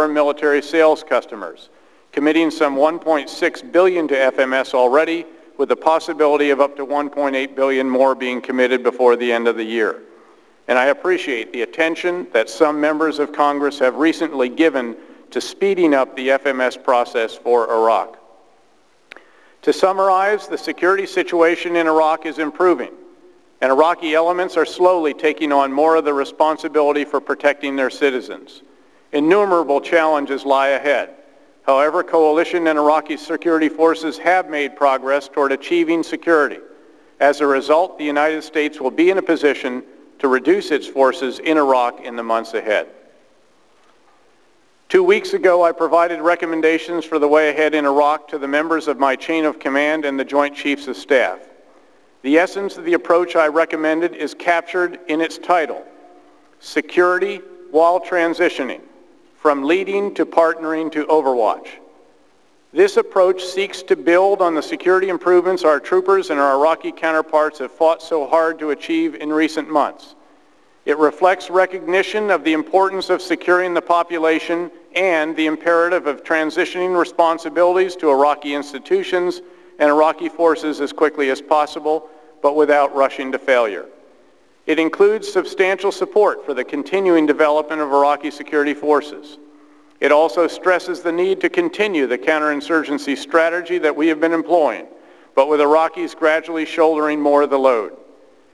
foreign military sales customers, committing some $1.6 billion to FMS already, with the possibility of up to $1.8 billion more being committed before the end of the year. And I appreciate the attention that some members of Congress have recently given to speeding up the FMS process for Iraq. To summarize, the security situation in Iraq is improving, and Iraqi elements are slowly taking on more of the responsibility for protecting their citizens. Innumerable challenges lie ahead. However, coalition and Iraqi security forces have made progress toward achieving security. As a result, the United States will be in a position to reduce its forces in Iraq in the months ahead. 2 weeks ago, I provided recommendations for the way ahead in Iraq to the members of my chain of command and the Joint Chiefs of Staff. The essence of the approach I recommended is captured in its title, Security While Transitioning, from Leading to Partnering to Overwatch. This approach seeks to build on the security improvements our troopers and our Iraqi counterparts have fought so hard to achieve in recent months. It reflects recognition of the importance of securing the population and the imperative of transitioning responsibilities to Iraqi institutions and Iraqi forces as quickly as possible, but without rushing to failure. It includes substantial support for the continuing development of Iraqi security forces. It also stresses the need to continue the counterinsurgency strategy that we have been employing, but with Iraqis gradually shouldering more of the load.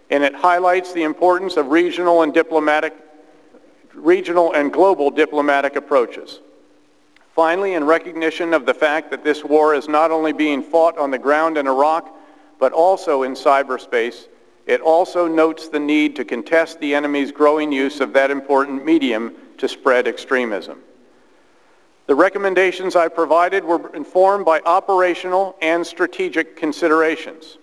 And it highlights the importance of regional and global diplomatic approaches. Finally, in recognition of the fact that this war is not only being fought on the ground in Iraq, but also in cyberspace, it also notes the need to contest the enemy's growing use of that important medium to spread extremism. The recommendations I provided were informed by operational and strategic considerations.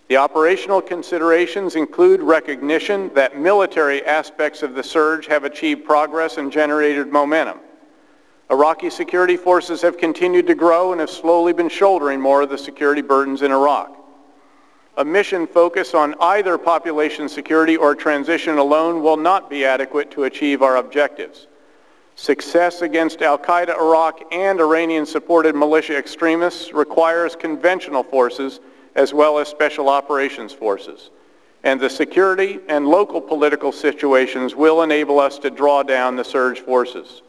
The operational considerations include recognition that military aspects of the surge have achieved progress and generated momentum. Iraqi security forces have continued to grow and have slowly been shouldering more of the security burdens in Iraq. A mission focus on either population security or transition alone will not be adequate to achieve our objectives. Success against al-Qaeda Iraq and Iranian-supported militia extremists requires conventional forces as well as special operations forces. And the security and local political situations will enable us to draw down the surge forces.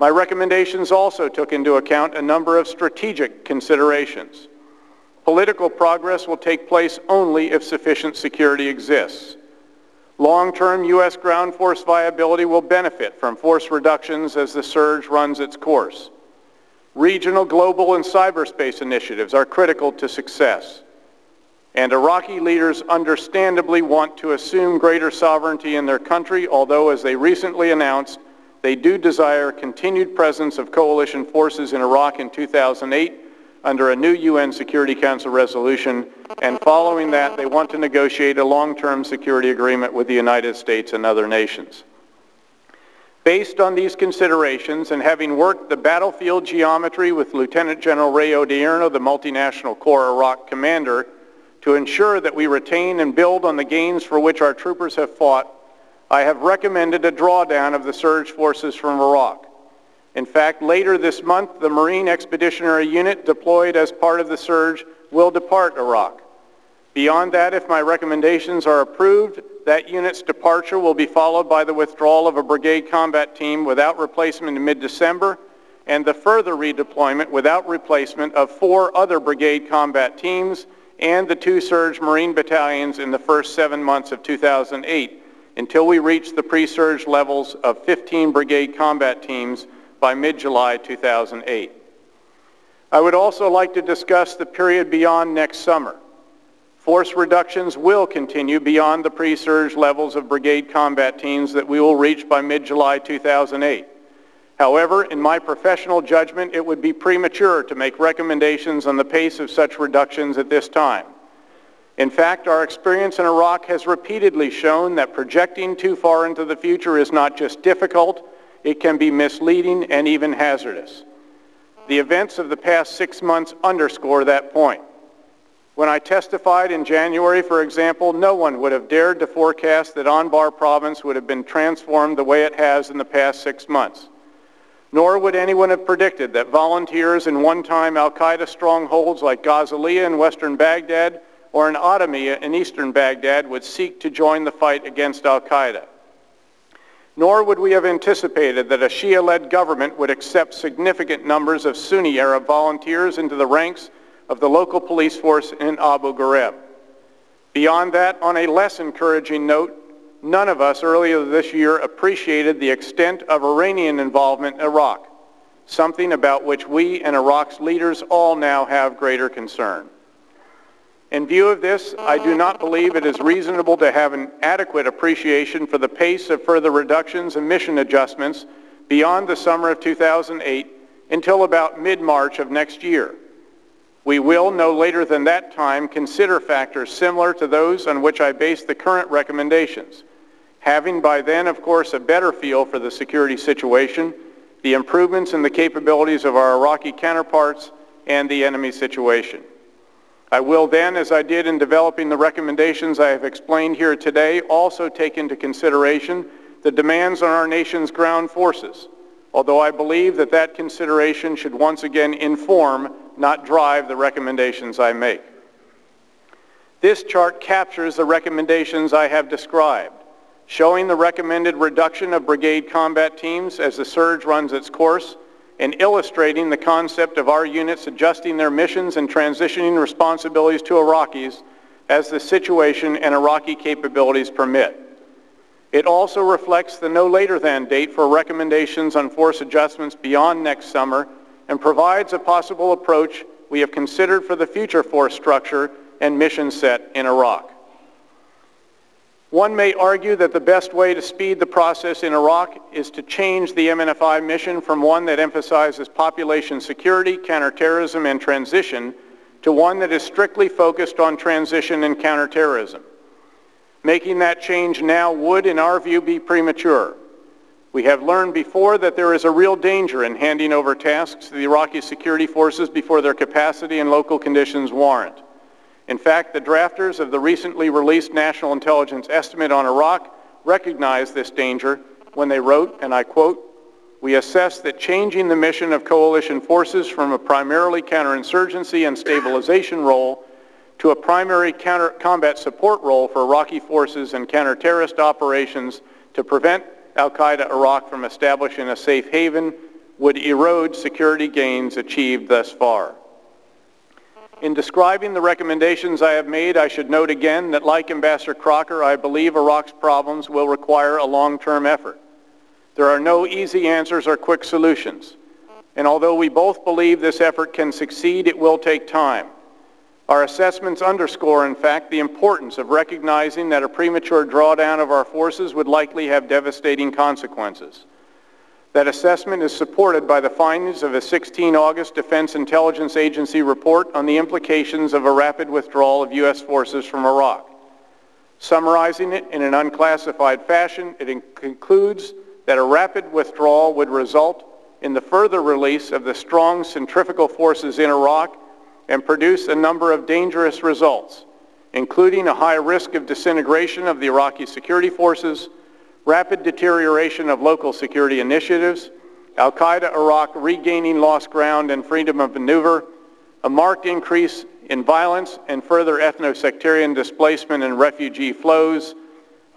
My recommendations also took into account a number of strategic considerations. Political progress will take place only if sufficient security exists. Long-term U.S. ground force viability will benefit from force reductions as the surge runs its course. Regional, global, and cyberspace initiatives are critical to success. And Iraqi leaders understandably want to assume greater sovereignty in their country, although, as they recently announced, they do desire continued presence of coalition forces in Iraq in 2008 under a new UN Security Council resolution, and following that, they want to negotiate a long-term security agreement with the United States and other nations. Based on these considerations, and having worked the battlefield geometry with Lieutenant General Ray Odierno, the multinational Corps Iraq commander, to ensure that we retain and build on the gains for which our troopers have fought, I have recommended a drawdown of the surge forces from Iraq. In fact, later this month, the Marine Expeditionary Unit deployed as part of the surge will depart Iraq. Beyond that, if my recommendations are approved, that unit's departure will be followed by the withdrawal of a brigade combat team without replacement in mid-December, and the further redeployment without replacement of 4 other brigade combat teams and the 2 surge Marine battalions in the first 7 months of 2008, until we reach the pre-surge levels of 15 brigade combat teams by mid-July 2008. I would also like to discuss the period beyond next summer. Force reductions will continue beyond the pre-surge levels of brigade combat teams that we will reach by mid-July 2008. However, in my professional judgment, it would be premature to make recommendations on the pace of such reductions at this time. In fact, our experience in Iraq has repeatedly shown that projecting too far into the future is not just difficult, it can be misleading and even hazardous. The events of the past 6 months underscore that point. When I testified in January, for example, no one would have dared to forecast that Anbar province would have been transformed the way it has in the past 6 months. Nor would anyone have predicted that volunteers in one-time al-Qaeda strongholds like Ghazaliyah in western Baghdad or in Adamiyah in eastern Baghdad would seek to join the fight against al-Qaeda. Nor would we have anticipated that a Shia-led government would accept significant numbers of Sunni Arab volunteers into the ranks of the local police force in Abu Ghraib. Beyond that, on a less encouraging note, none of us earlier this year appreciated the extent of Iranian involvement in Iraq, something about which we and Iraq's leaders all now have greater concern. In view of this, I do not believe it is reasonable to have an adequate appreciation for the pace of further reductions and mission adjustments beyond the summer of 2008 until about mid-March of next year. We will, no later than that time, consider factors similar to those on which I base the current recommendations, having by then, of course, a better feel for the security situation, the improvements in the capabilities of our Iraqi counterparts, and the enemy situation. I will then, as I did in developing the recommendations I have explained here today, also take into consideration the demands on our nation's ground forces, although I believe that that consideration should once again inform, not drive, the recommendations I make. This chart captures the recommendations I have described, showing the recommended reduction of brigade combat teams as the surge runs its course, and illustrating the concept of our units adjusting their missions and transitioning responsibilities to Iraqis as the situation and Iraqi capabilities permit. It also reflects the no later than date for recommendations on force adjustments beyond next summer and provides a possible approach we have considered for the future force structure and mission set in Iraq. One may argue that the best way to speed the process in Iraq is to change the MNFI mission from one that emphasizes population security, counterterrorism, and transition to one that is strictly focused on transition and counterterrorism. Making that change now would, in our view, be premature. We have learned before that there is a real danger in handing over tasks to the Iraqi security forces before their capacity and local conditions warrant. In fact, the drafters of the recently released National Intelligence Estimate on Iraq recognized this danger when they wrote, and I quote, "We assess that changing the mission of coalition forces from a primarily counterinsurgency and stabilization role to a primary combat support role for Iraqi forces and counter-terrorist operations to prevent al-Qaeda Iraq from establishing a safe haven would erode security gains achieved thus far." In describing the recommendations I have made, I should note again that, like Ambassador Crocker, I believe Iraq's problems will require a long-term effort. There are no easy answers or quick solutions. And although we both believe this effort can succeed, it will take time. Our assessments underscore, in fact, the importance of recognizing that a premature drawdown of our forces would likely have devastating consequences. That assessment is supported by the findings of a 16 August Defense Intelligence Agency report on the implications of a rapid withdrawal of U.S. forces from Iraq. Summarizing it in an unclassified fashion, it concludes that a rapid withdrawal would result in the further release of the strong centrifugal forces in Iraq and produce a number of dangerous results, including a high risk of disintegration of the Iraqi security forces, rapid deterioration of local security initiatives, al-Qaeda Iraq regaining lost ground and freedom of maneuver, a marked increase in violence and further ethno-sectarian displacement and refugee flows,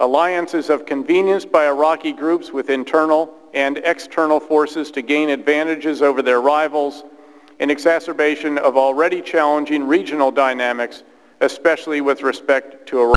alliances of convenience by Iraqi groups with internal and external forces to gain advantages over their rivals, and exacerbation of already challenging regional dynamics, especially with respect to Iraq.